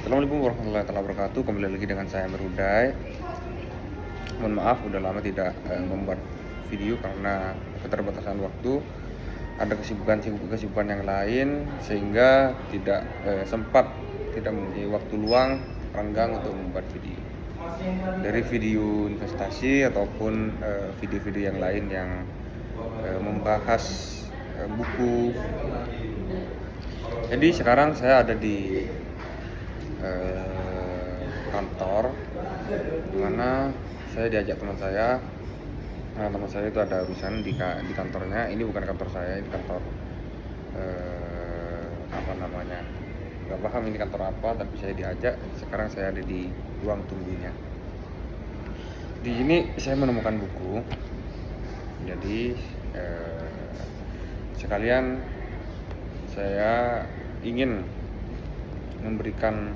Assalamualaikum warahmatullahi wabarakatuh. Kembali lagi dengan saya Merudai. Mohon maaf udah lama tidak membuat video karena keterbatasan waktu. Ada kesibukan yang lain sehingga tidak mempunyai waktu luang renggang untuk membuat video. Dari video investasi ataupun video-video yang lain yang membahas buku. Jadi sekarang saya ada di kantor, dimana saya diajak teman saya. Nah, teman saya itu ada urusan di kantornya. Ini bukan kantor saya, ini kantor apa namanya, nggak paham ini kantor apa, tapi saya diajak. Sekarang saya ada di ruang tunggunya. Di sini saya menemukan buku, jadi sekalian saya ingin memberikan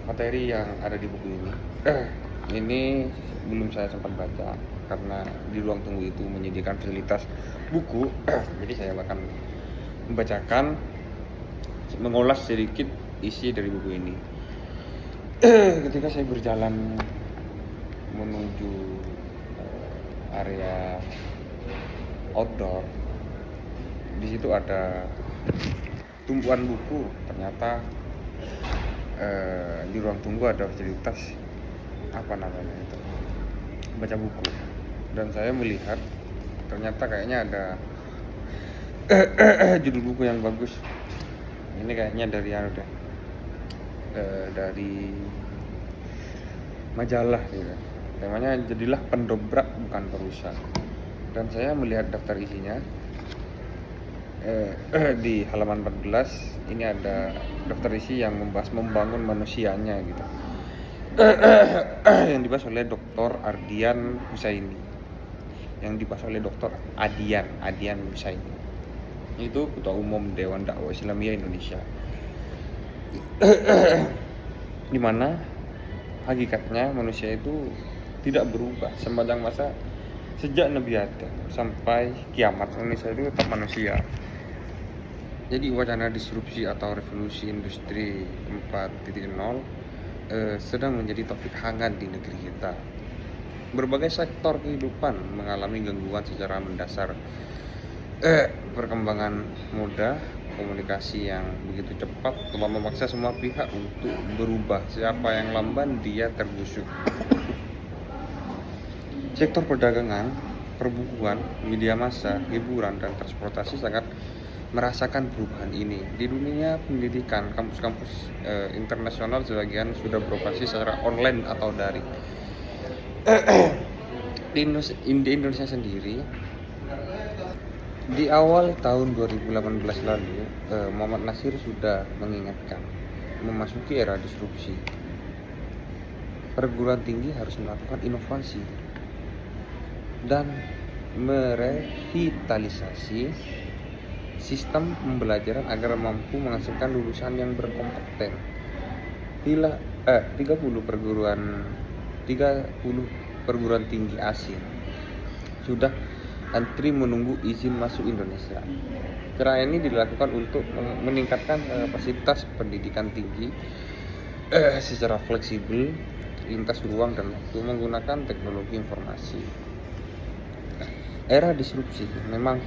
materi yang ada di buku ini. Ini belum saya sempat baca karena di ruang tunggu itu menyediakan fasilitas buku. Jadi saya akan membacakan, mengulas sedikit isi dari buku ini. Ketika saya berjalan menuju area outdoor, di situ ada tumpuan buku. Ternyata di ruang tunggu ada fasilitas apa namanya itu, baca buku, dan saya melihat ternyata kayaknya ada judul buku yang bagus. Ini kayaknya dari majalah gitu. Temanya jadilah pendobrak bukan perusak, dan saya melihat daftar isinya. Di halaman 14 ini ada daftar isi yang membahas membangun manusianya gitu. Yang dibahas oleh Dr. Ardian Husaini. Yang dibahas oleh Dr. Adian Husaini. Itu Ketua Umum Dewan Dakwah Islamiyah Indonesia. Di mana hakikatnya manusia itu tidak berubah sepanjang masa, sejak Nabi Adam sampai kiamat. Manusia itu tetap manusia. Jadi wacana disrupsi atau revolusi industri 4.0 sedang menjadi topik hangat di negeri kita. Berbagai sektor kehidupan mengalami gangguan secara mendasar. Perkembangan mudah, komunikasi yang begitu cepat telah memaksa semua pihak untuk berubah. Siapa yang lamban, dia tergusur. Sektor perdagangan, perbukuan, media massa, hiburan, dan transportasi sangat merasakan perubahan ini. Di dunia pendidikan, kampus-kampus internasional sebagian sudah beroperasi secara online atau daring. Di Indonesia sendiri, di awal tahun 2018 lalu, Muhammad Nasir sudah mengingatkan memasuki era disrupsi. Perguruan tinggi harus melakukan inovasi dan merevitalisasi sistem pembelajaran agar mampu menghasilkan lulusan yang berkompeten. 30 perguruan tinggi asing sudah antri menunggu izin masuk Indonesia. Cara ini dilakukan untuk meningkatkan kapasitas pendidikan tinggi secara fleksibel, lintas ruang dan waktu menggunakan teknologi informasi. Era disrupsi memang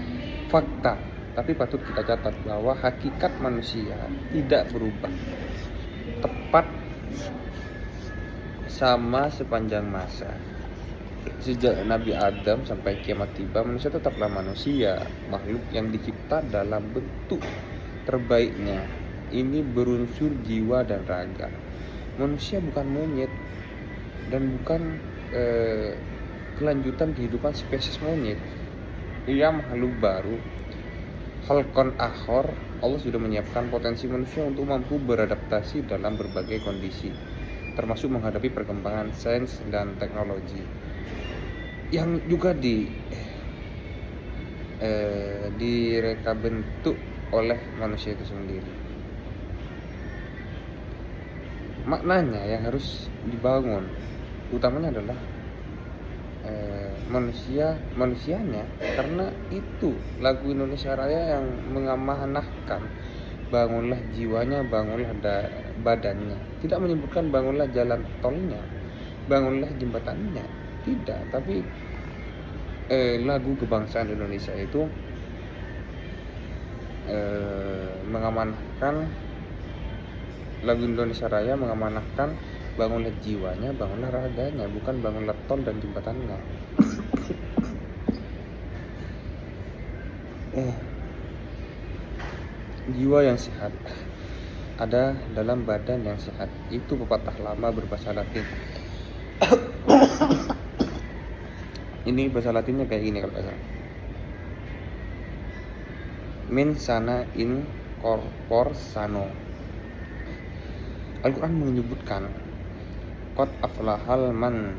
fakta, tapi patut kita catat bahwa hakikat manusia tidak berubah, tepat sama sepanjang masa. Sejak Nabi Adam sampai kiamat tiba, manusia tetaplah manusia, makhluk yang dicipta dalam bentuk terbaiknya. Ini berunsur jiwa dan raga. Manusia bukan monyet dan bukan kelanjutan kehidupan spesies monyet. Ia makhluk baru, khalqon akhor. Allah sudah menyiapkan potensi manusia untuk mampu beradaptasi dalam berbagai kondisi, termasuk menghadapi perkembangan sains dan teknologi yang juga direka bentuk oleh manusia itu sendiri. Maknanya yang harus dibangun utamanya adalah manusianya, karena itu lagu Indonesia Raya yang mengamanahkan bangunlah jiwanya, bangunlah badannya. Tidak menyebutkan bangunlah jalan tolnya, bangunlah jembatannya. Tidak, tapi lagu kebangsaan Indonesia itu mengamanahkan, lagu Indonesia Raya mengamanahkan bangunlah jiwanya, bangunlah raganya, bukan bangunlah tol dan jembatannya. Jiwa yang sehat ada dalam badan yang sehat. Itu pepatah lama berbahasa Latin. Ini bahasa Latinnya kayak gini kalau nggak salah. Men sana in corpore sano. Al-Quran menyebutkan qad aflahal man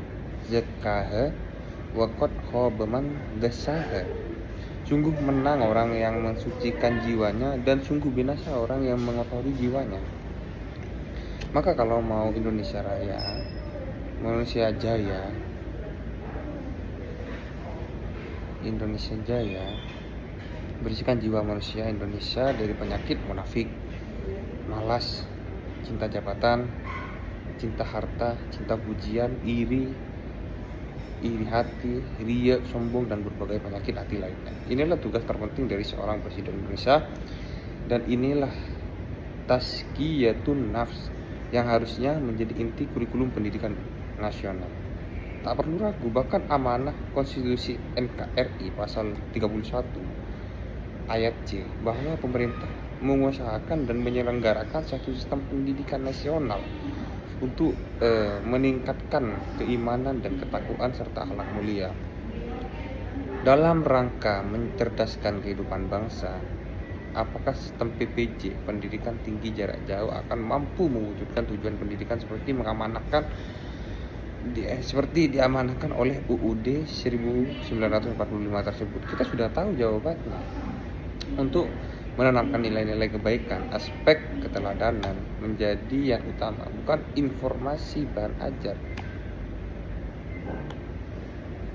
zakkaha wa qad khaba man dassaha. Sungguh menang orang yang mensucikan jiwanya, dan sungguh binasa orang yang mengotori jiwanya. Maka kalau mau Indonesia Raya, Indonesia Jaya, bersihkan jiwa manusia Indonesia dari penyakit munafik, malas, cinta jabatan, cinta harta, cinta pujian, iri hati, ria, sombong, dan berbagai penyakit hati lainnya. Inilah tugas terpenting dari seorang presiden Indonesia, dan inilah tazkiyatun nafs yang harusnya menjadi inti kurikulum pendidikan nasional. Tak perlu ragu, bahkan amanah konstitusi NKRI pasal 31 ayat C bahwa pemerintah mengusahakan dan menyelenggarakan satu sistem pendidikan nasional untuk meningkatkan keimanan dan ketakwaan serta akhlak mulia. Dalam rangka mencerdaskan kehidupan bangsa, apakah sistem PPJ, pendidikan tinggi jarak jauh, akan mampu mewujudkan tujuan pendidikan seperti diamanahkan oleh UUD 1945 tersebut? Kita sudah tahu jawabannya. Untuk menanamkan nilai-nilai kebaikan, aspek keteladanan menjadi yang utama, bukan informasi bahan ajar.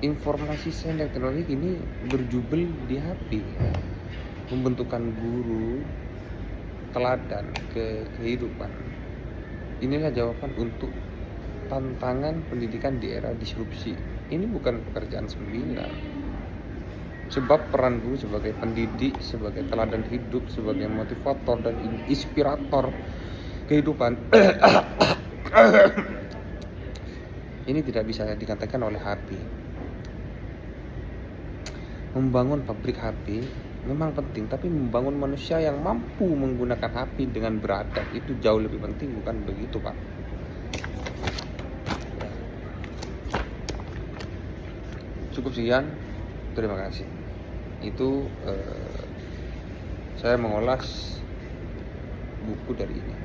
Informasi sains dan teknologi ini berjubel di HP, pembentukan guru teladan ke kehidupan. Inilah jawaban untuk tantangan pendidikan di era disrupsi. Ini bukan pekerjaan sembilan. Sebab peran guru sebagai pendidik, sebagai teladan hidup, sebagai motivator dan inspirator kehidupan ini tidak bisa dikatakan oleh HP. Membangun pabrik HP memang penting, tapi membangun manusia yang mampu menggunakan HP dengan beradab itu jauh lebih penting, bukan begitu, Pak? Cukup sekian, terima kasih. Itu saya mengulas buku dari ini.